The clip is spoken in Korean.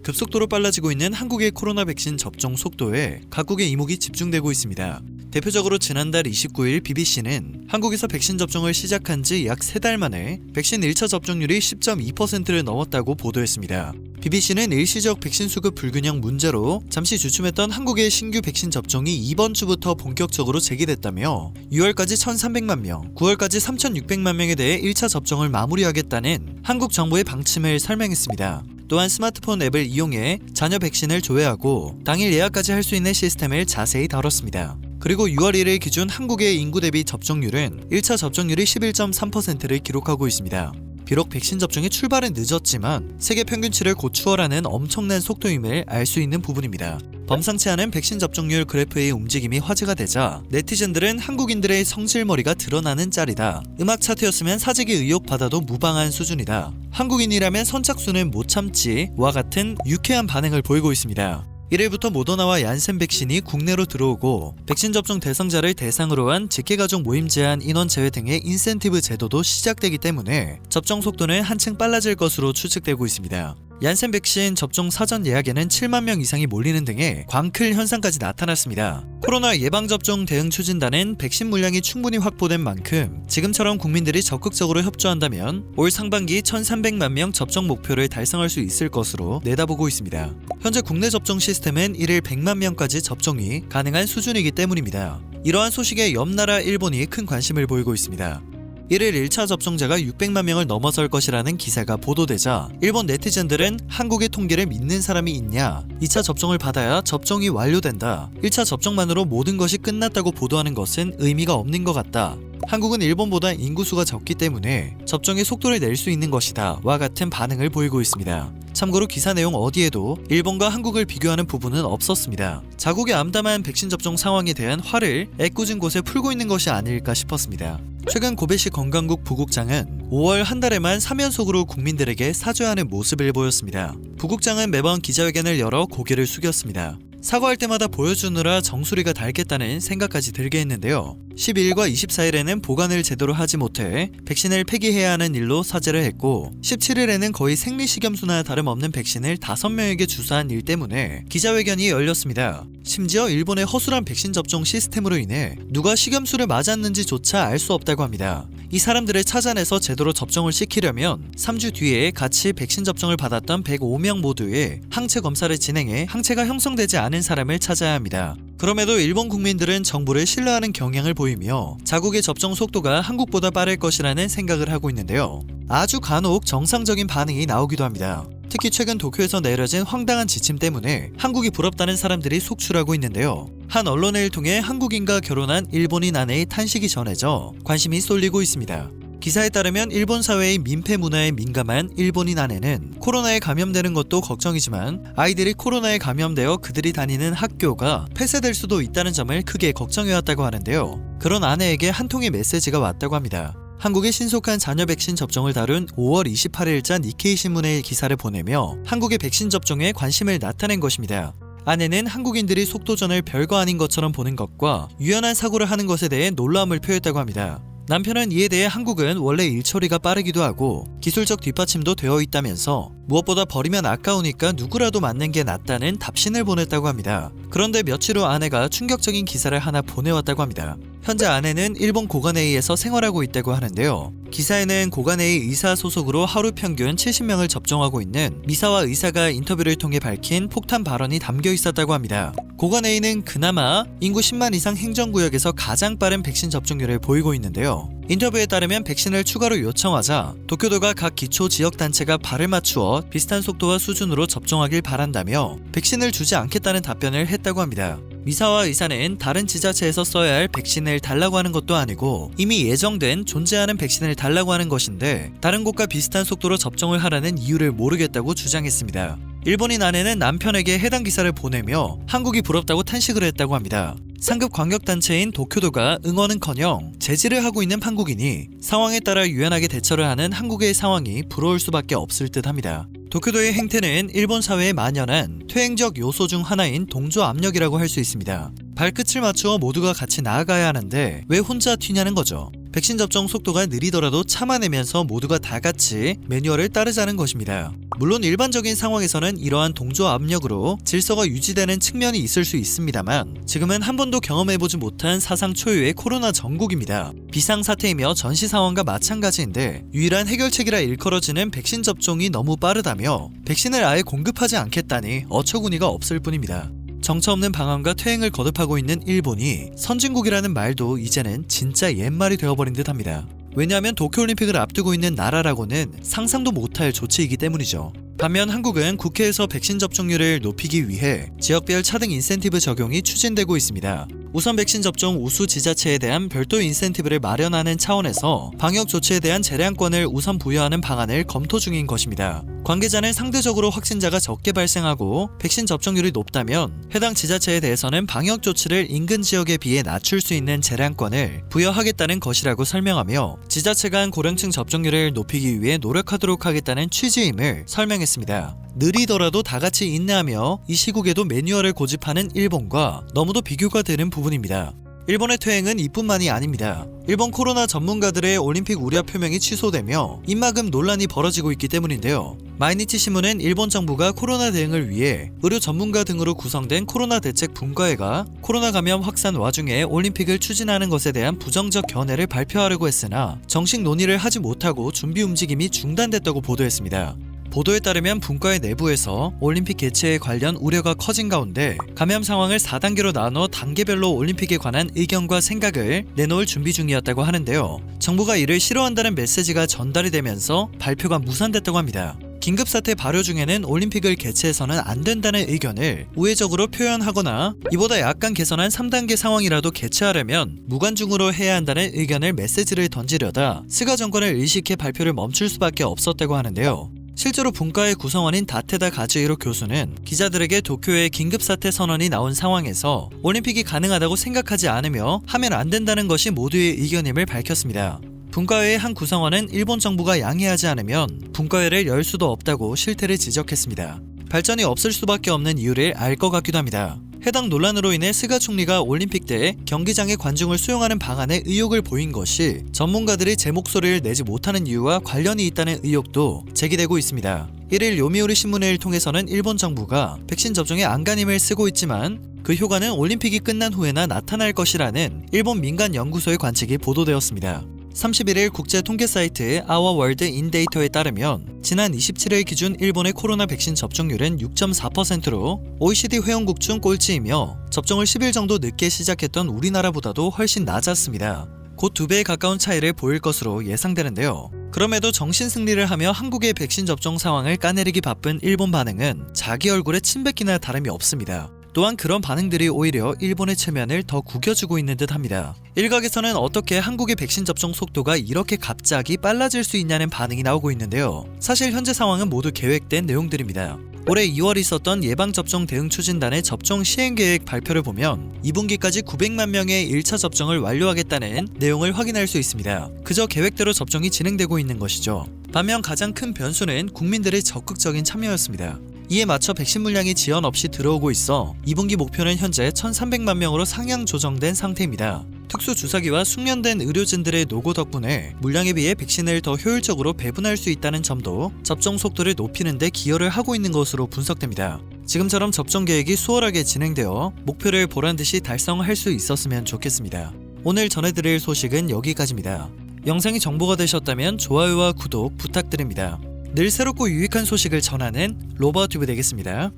급속도로 빨라지고 있는 한국의 코로나 백신 접종 속도에 각국의 이목이 집중되고 있습니다. 대표적으로 지난달 29일 BBC는 한국에서 백신 접종을 시작한 지 약 3달 만에 백신 1차 접종률이 10.2%를 넘었다고 보도했습니다. BBC는 일시적 백신 수급 불균형 문제로 잠시 주춤했던 한국의 신규 백신 접종이 이번 주부터 본격적으로 재개됐다며 6월까지 1,300만 명, 9월까지 3,600만 명에 대해 1차 접종을 마무리하겠다는 한국 정부의 방침을 설명했습니다. 또한 스마트폰 앱을 이용해 자녀 백신을 조회하고 당일 예약까지 할 수 있는 시스템을 자세히 다뤘습니다. 그리고 6월 1일 기준 한국의 인구 대비 접종률은 1차 접종률이 11.3%를 기록하고 있습니다. 비록 백신 접종의 출발은 늦었지만 세계 평균치를 곧 추월하는 엄청난 속도임을 알 수 있는 부분입니다. 범상치 않은 백신 접종률 그래프의 움직임이 화제가 되자 네티즌들은 한국인들의 성실머리가 드러나는 짤이다. 음악 차트였으면 사재기 의혹 받아도 무방한 수준이다. 한국인이라면 선착순은 못 참지와 같은 유쾌한 반응을 보이고 있습니다. 1일부터 모더나와 얀센 백신이 국내로 들어오고 백신 접종 대상자를 대상으로 한 직계가족 모임 제한 인원 제외 등의 인센티브 제도도 시작되기 때문에 접종 속도는 한층 빨라질 것으로 추측되고 있습니다. 얀센 백신 접종 사전 예약에는 7만 명 이상이 몰리는 등의 광클 현상까지 나타났습니다. 코로나 예방접종 대응 추진단은 백신 물량이 충분히 확보된 만큼 지금처럼 국민들이 적극적으로 협조한다면 올 상반기 1,300만 명 접종 목표를 달성할 수 있을 것으로 내다보고 있습니다. 현재 국내 접종 시스템은 1일 100만 명까지 접종이 가능한 수준이기 때문입니다. 이러한 소식에 옆 나라 일본이 큰 관심을 보이고 있습니다. 1일 1차 접종자가 600만 명을 넘어설 것이라는 기사가 보도되자 일본 네티즌들은 한국의 통계를 믿는 사람이 있냐, 2차 접종을 받아야 접종이 완료된다, 1차 접종만으로 모든 것이 끝났다고 보도하는 것은 의미가 없는 것 같다, 한국은 일본보다 인구수가 적기 때문에 접종의 속도를 낼 수 있는 것이다 와 같은 반응을 보이고 있습니다. 참고로 기사 내용 어디에도 일본과 한국을 비교하는 부분은 없었습니다. 자국의 암담한 백신 접종 상황에 대한 화를 애꿎은 곳에 풀고 있는 것이 아닐까 싶었습니다. 최근 고베시 건강국 부국장은 5월 한 달에만 3연속으로 국민들에게 사죄하는 모습을 보였습니다. 부국장은 매번 기자회견을 열어 고개를 숙였습니다. 사과할 때마다 보여주느라 정수리가 닳겠다는 생각까지 들게 했는데요. 12일과 24일에는 보관을 제대로 하지 못해 백신을 폐기해야 하는 일로 사죄를 했고 17일에는 거의 생리식염수나 다름없는 백신을 5명에게 주사한 일 때문에 기자회견이 열렸습니다. 심지어 일본의 허술한 백신 접종 시스템으로 인해 누가 식염수를 맞았는지조차 알 수 없다고 합니다. 이 사람들을 찾아내서 제대로 접종을 시키려면 3주 뒤에 같이 백신 접종을 받았던 105명 모두의 항체 검사를 진행해 항체가 형성되지 않은 사람을 찾아야 합니다. 그럼에도 일본 국민들은 정부를 신뢰하는 경향을 보이며 자국의 접종 속도가 한국보다 빠를 것이라는 생각을 하고 있는데요. 아주 간혹 정상적인 반응이 나오기도 합니다. 특히 최근 도쿄에서 내려진 황당한 지침 때문에 한국이 부럽다는 사람들이 속출하고 있는데요. 한 언론을 통해 한국인과 결혼한 일본인 아내의 탄식이 전해져 관심이 쏠리고 있습니다. 기사에 따르면 일본 사회의 민폐 문화에 민감한 일본인 아내는 코로나에 감염되는 것도 걱정이지만 아이들이 코로나에 감염되어 그들이 다니는 학교가 폐쇄될 수도 있다는 점을 크게 걱정해왔다고 하는데요. 그런 아내에게 한 통의 메시지가 왔다고 합니다. 한국의 신속한 자녀 백신 접종을 다룬 5월 28일자 니케이 신문의 기사를 보내며 한국의 백신 접종에 관심을 나타낸 것입니다. 아내는 한국인들이 속도전을 별거 아닌 것처럼 보는 것과 유연한 사고를 하는 것에 대해 놀라움을 표했다고 합니다. 남편은 이에 대해 한국은 원래 일처리가 빠르기도 하고 기술적 뒷받침도 되어 있다면서 무엇보다 버리면 아까우니까 누구라도 맞는 게 낫다는 답신을 보냈다고 합니다. 그런데 며칠 후 아내가 충격적인 기사를 하나 보내왔다고 합니다. 현재 아내는 일본 고관에이에서 생활하고 있다고 하는데요. 기사에는 고관에이 의사 소속으로 하루 평균 70명을 접종하고 있는 미사와 의사가 인터뷰를 통해 밝힌 폭탄 발언이 담겨 있었다고 합니다. 고관에이는 그나마 인구 10만 이상 행정구역에서 가장 빠른 백신 접종률을 보이고 있는데요. 인터뷰에 따르면 백신을 추가로 요청하자 도쿄도가 각 기초 지역단체가 발을 맞추어 비슷한 속도와 수준으로 접종하길 바란다며 백신을 주지 않겠다는 답변을 했다고 합니다. 미사와 의사는 다른 지자체에서 써야 할 백신을 달라고 하는 것도 아니고 이미 예정된 존재하는 백신을 달라고 하는 것인데 다른 곳과 비슷한 속도로 접종을 하라는 이유를 모르겠다고 주장했습니다. 일본인 아내는 남편에게 해당 기사를 보내며 한국이 부럽다고 탄식을 했다고 합니다. 상급 광역단체인 도쿄도가 응원은커녕 제지를 하고 있는 한국인이 상황에 따라 유연하게 대처를 하는 한국의 상황이 부러울 수밖에 없을 듯합니다. 도쿄도의 행태는 일본 사회에 만연한 퇴행적 요소 중 하나인 동조 압력이라고 할 수 있습니다. 발끝을 맞추어 모두가 같이 나아가야 하는데 왜 혼자 튀냐는 거죠. 백신 접종 속도가 느리더라도 참아내면서 모두가 다 같이 매뉴얼을 따르자는 것입니다. 물론 일반적인 상황에서는 이러한 동조 압력으로 질서가 유지되는 측면이 있을 수 있습니다만 지금은 한 번도 경험해보지 못한 사상 초유의 코로나 전국입니다. 비상사태이며 전시 상황과 마찬가지인데 유일한 해결책이라 일컬어지는 백신 접종이 너무 빠르다며 백신을 아예 공급하지 않겠다니 어처구니가 없을 뿐입니다. 정처 없는 방안과 퇴행을 거듭하고 있는 일본이 선진국이라는 말도 이제는 진짜 옛말이 되어버린 듯합니다. 왜냐하면 도쿄올림픽을 앞두고 있는 나라라고는 상상도 못할 조치이기 때문이죠. 반면 한국은 국회에서 백신 접종률을 높이기 위해 지역별 차등 인센티브 적용이 추진되고 있습니다. 우선 백신 접종 우수 지자체에 대한 별도 인센티브를 마련하는 차원에서 방역 조치에 대한 재량권을 우선 부여하는 방안을 검토 중인 것입니다. 관계자는 상대적으로 확진자가 적게 발생하고 백신 접종률이 높다면 해당 지자체에 대해서는 방역 조치를 인근 지역에 비해 낮출 수 있는 재량권을 부여하겠다는 것이라고 설명하며 지자체 간 고령층 접종률을 높이기 위해 노력하도록 하겠다는 취지임을 설명했습니다. 느리더라도 다 같이 인내하며 이 시국에도 매뉴얼을 고집하는 일본과 너무도 비교가 되는 부분입니다. 일본의 퇴행은 이뿐만이 아닙니다. 일본 코로나 전문가들의 올림픽 우려 표명이 취소되며 입막음 논란이 벌어지고 있기 때문인데요. 마이니치 신문은 일본 정부가 코로나 대응을 위해 의료 전문가 등으로 구성된 코로나 대책 분과회가 코로나 감염 확산 와중에 올림픽을 추진하는 것에 대한 부정적 견해를 발표하려고 했으나 정식 논의를 하지 못하고 준비 움직임이 중단됐다고 보도했습니다. 보도에 따르면 분과회 내부에서 올림픽 개최에 관련 우려가 커진 가운데 감염 상황을 4단계로 나눠 단계별로 올림픽에 관한 의견과 생각을 내놓을 준비 중이었다고 하는데요. 정부가 이를 싫어한다는 메시지가 전달이 되면서 발표가 무산됐다고 합니다. 긴급사태 발효 중에는 올림픽을 개최해서는 안 된다는 의견을 우회적으로 표현하거나 이보다 약간 개선한 3단계 상황이라도 개최하려면 무관중으로 해야 한다는 의견을 메시지를 던지려다 스가 정권을 의식해 발표를 멈출 수밖에 없었다고 하는데요. 실제로 분과의 구성원인 다테다 가즈히로 교수는 기자들에게 도쿄의 긴급사태 선언이 나온 상황에서 올림픽이 가능하다고 생각하지 않으며 하면 안 된다는 것이 모두의 의견임을 밝혔습니다. 분과회의 한 구성원은 일본 정부가 양해하지 않으면 분과회를 열 수도 없다고 실태를 지적했습니다. 발전이 없을 수밖에 없는 이유를 알 것 같기도 합니다. 해당 논란으로 인해 스가 총리가 올림픽 때 경기장의 관중을 수용하는 방안에 의욕을 보인 것이 전문가들이 제 목소리를 내지 못하는 이유와 관련이 있다는 의혹도 제기되고 있습니다. 1일 요미우리 신문을 통해서는 일본 정부가 백신 접종에 안간힘을 쓰고 있지만 그 효과는 올림픽이 끝난 후에나 나타날 것이라는 일본 민간 연구소의 관측이 보도되었습니다. 31일 국제 통계 사이트 아워월드 인데이터에 따르면 지난 27일 기준 일본의 코로나 백신 접종률은 6.4%로 OECD 회원국 중 꼴찌이며 접종을 10일 정도 늦게 시작했던 우리나라보다도 훨씬 낮았습니다. 곧 2배에 가까운 차이를 보일 것으로 예상되는데요. 그럼에도 정신승리를 하며 한국의 백신 접종 상황을 까내리기 바쁜 일본 반응은 자기 얼굴에 침 뱉기나 다름이 없습니다. 또한 그런 반응들이 오히려 일본의 체면을 더 구겨주고 있는 듯합니다. 일각에서는 어떻게 한국의 백신 접종 속도가 이렇게 갑자기 빨라질 수 있냐는 반응이 나오고 있는데요. 사실 현재 상황은 모두 계획된 내용들입니다. 올해 2월 있었던 예방접종 대응추진단의 접종 시행계획 발표를 보면 2분기까지 900만 명의 1차 접종을 완료하겠다는 내용을 확인할 수 있습니다. 그저 계획대로 접종이 진행되고 있는 것이죠. 반면 가장 큰 변수는 국민들의 적극적인 참여였습니다. 이에 맞춰 백신 물량이 지연 없이 들어오고 있어 2분기 목표는 현재 1,300만 명으로 상향 조정된 상태입니다. 특수주사기와 숙련된 의료진들의 노고 덕분에 물량에 비해 백신을 더 효율적으로 배분할 수 있다는 점도 접종 속도를 높이는 데 기여를 하고 있는 것으로 분석됩니다. 지금처럼 접종 계획이 수월하게 진행되어 목표를 보란듯이 달성할 수 있었으면 좋겠습니다. 오늘 전해드릴 소식은 여기까지입니다. 영상이 정보가 되셨다면 좋아요와 구독 부탁드립니다. 늘 새롭고 유익한 소식을 전하는 로버튜브 되겠습니다.